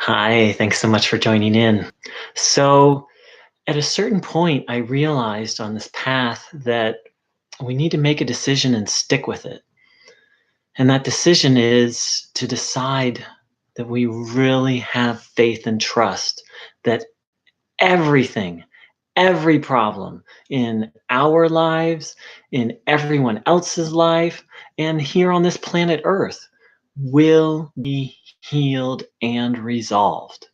Hi, thanks so much for joining in. So, at a certain point, I realized on this path that we need to make a decision and stick with it. And that decision is to decide that we really have faith and trust that everything, every problem in our lives, in everyone else's life, and here on this planet Earth will be healed and resolved.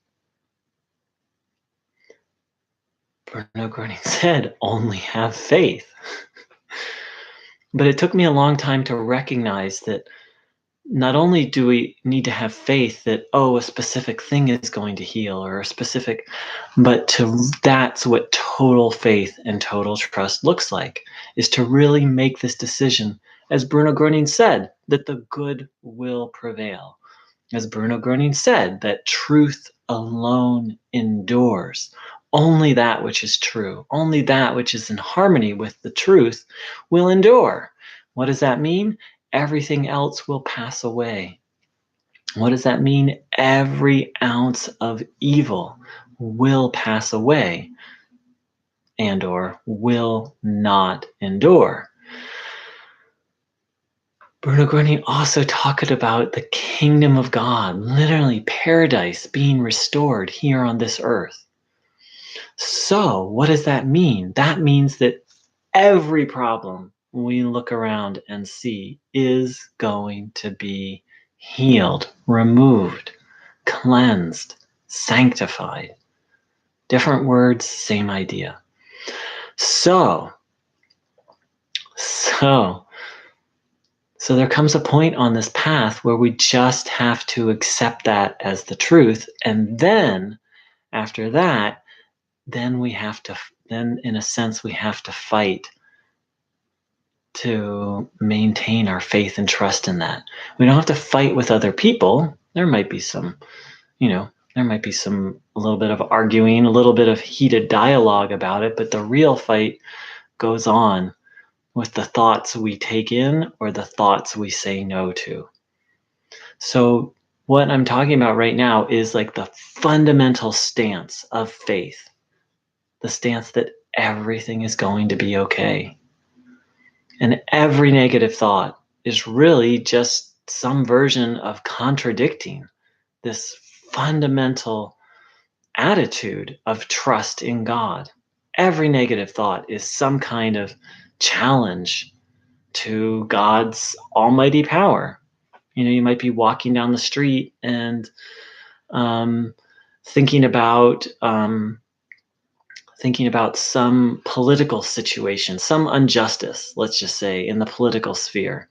Bruno Groening said, only have faith. But it took me a long time to recognize that not only do we need to have faith that, oh, a specific thing is going to heal or a specific, but that's what total faith and total trust looks like, is to really make this decision, as Bruno Groening said, that the good will prevail. As Bruno Groening said, that truth alone endures. Only that which is true, only that which is in harmony with the truth will endure. What does that mean? Everything else will pass away. What does that mean? Every ounce of evil will pass away and or will not endure. Bruno Groening also talked about the kingdom of God, literally paradise being restored here on this earth. So, what does that mean? That means that every problem we look around and see is going to be healed, removed, cleansed, sanctified. Different words, same idea. So, so So there comes a point on this path where we just have to accept that as the truth. And then after that, then we have to, then in a sense, we have to fight to maintain our faith and trust in that. We don't have to fight with other people. There might be some, there might be a little bit of arguing, a little bit of heated dialogue about it, but the real fight goes on with the thoughts we take in or the thoughts we say no to. So, what I'm talking about right now is like the fundamental stance of faith, the stance that everything is going to be okay. And every negative thought is really just some version of contradicting this fundamental attitude of trust in God. Every negative thought is some kind of challenge to God's almighty power. You might be walking down the street and um, thinking about some political situation, some injustice, let's just say, in the political sphere.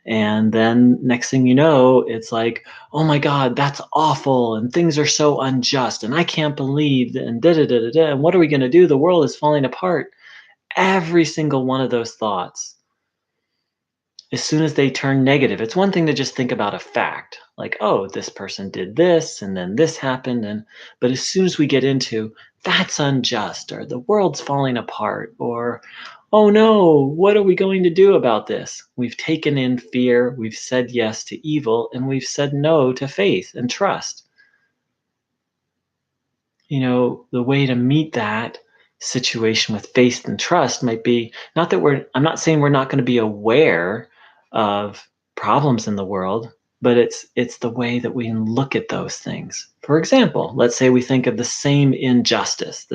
And then next thing you know, it's like, oh my God, that's awful. And things are so unjust. And I can't believe that. And da da da da da. And what are we going to do? The world is falling apart. Every single one of those thoughts, as soon as they turn negative, it's one thing to just think about a fact, like, oh, this person did this and then this happened. But as soon as we get into that's unjust or the world's falling apart or, oh no, what are we going to do about this? We've taken in fear, we've said yes to evil, and we've said no to faith and trust. The way to meet that situation with faith and trust might be not that I'm not saying we're not going to be aware of problems in the world, but it's the way that we look at those things. For example, let's say we think of the same injustice,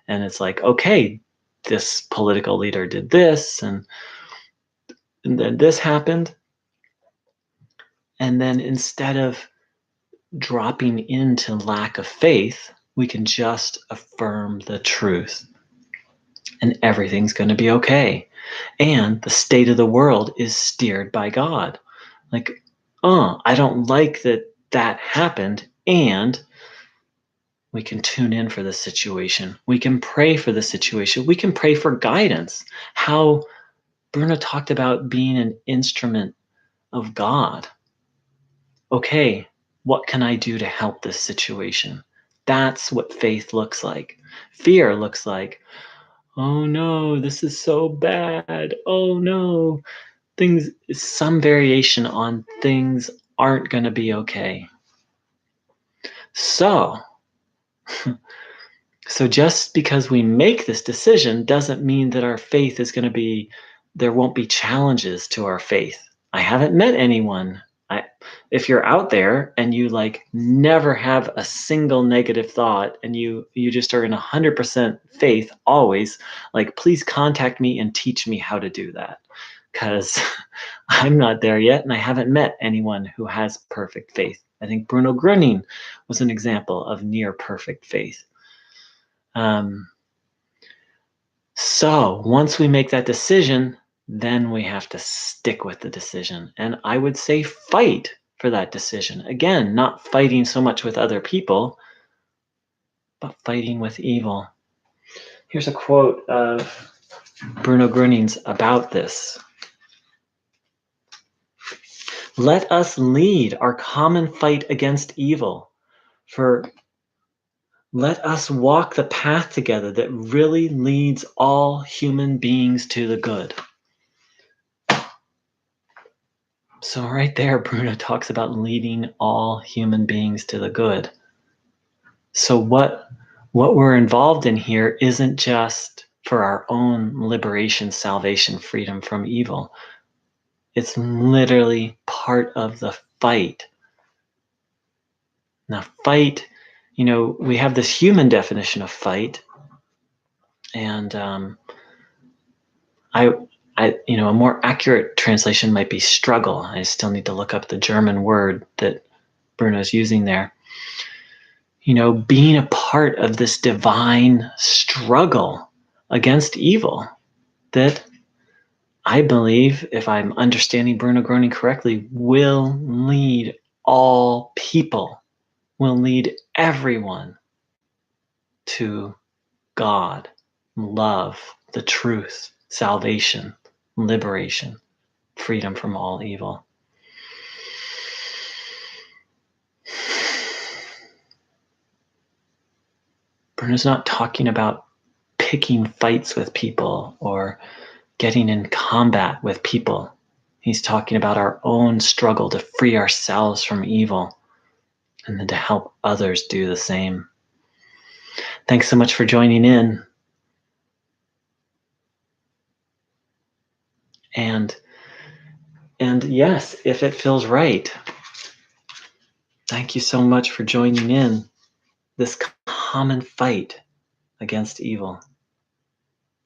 and it's like, okay, this political leader did this, and then this happened. And then instead of dropping into lack of faith, we can just affirm the truth and everything's going to be okay. And the state of the world is steered by God. Like, I don't like that happened. And we can tune in for the situation. We can pray for the situation. We can pray for guidance. How Bruno talked about being an instrument of God. Okay, what can I do to help this situation? That's what faith looks like. Fear looks like, oh no, this is so bad. Oh no. Some variation on things aren't going to be okay. So, so just because we make this decision doesn't mean that our faith is going to be, there won't be challenges to our faith. I haven't met anyone. I, if you're out there and you like never have a single negative thought and you just are in 100% faith always, like please contact me and teach me how to do that, because I'm not there yet and I haven't met anyone who has perfect faith. I think Bruno Groening was an example of near perfect faith. Um, so once we make that decision, then we have to stick with the decision. And I would say fight for that decision. Again, not fighting so much with other people, but fighting with evil. Here's a quote of Bruno Groening's about this. Let us lead our common fight against evil, for let us walk the path together that really leads all human beings to the good. So right there, Bruno talks about leading all human beings to the good. So what we're involved in here isn't just for our own liberation, salvation, freedom from evil. It's literally part of the fight. Now, fight, we have this human definition of fight, and a more accurate translation might be struggle. I still need to look up the German word that Bruno's using there. Being a part of this divine struggle against evil that I believe, if I'm understanding Bruno Groening correctly, will lead all people, will lead everyone to God, love, the truth, salvation, liberation, freedom from all evil. Bruno's not talking about picking fights with people or getting in combat with people. He's talking about our own struggle to free ourselves from evil and then to help others do the same. Thanks so much for joining in. And yes, if it feels right, thank you so much for joining in this common fight against evil.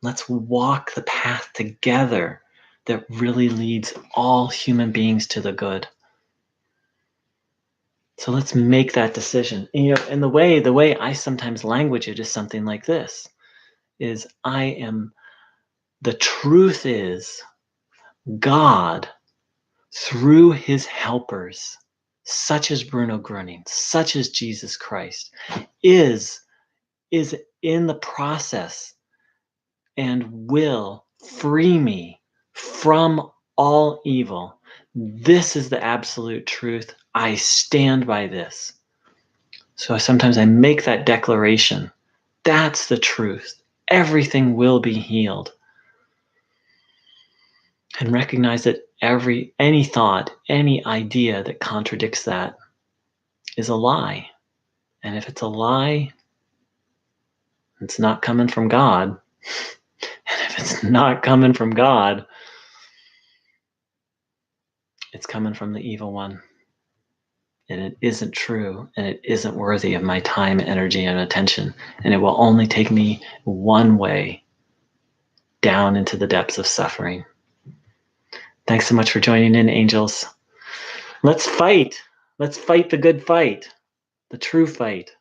Let's walk the path together that really leads all human beings to the good. So let's make that decision. And the way I sometimes language it is something like this: is the truth is God, through his helpers, such as Bruno Groening, such as Jesus Christ, is in the process and will free me from all evil. This is the absolute truth. I stand by this. So sometimes I make that declaration. That's the truth. Everything will be healed. And recognize that any thought, any idea that contradicts that is a lie. And if it's a lie, it's not coming from God. And if it's not coming from God, it's coming from the evil one. And it isn't true, and it isn't worthy of my time, energy, and attention. And it will only take me one way, down into the depths of suffering. Thanks so much for joining in, angels. Let's fight. Let's fight the good fight, the true fight.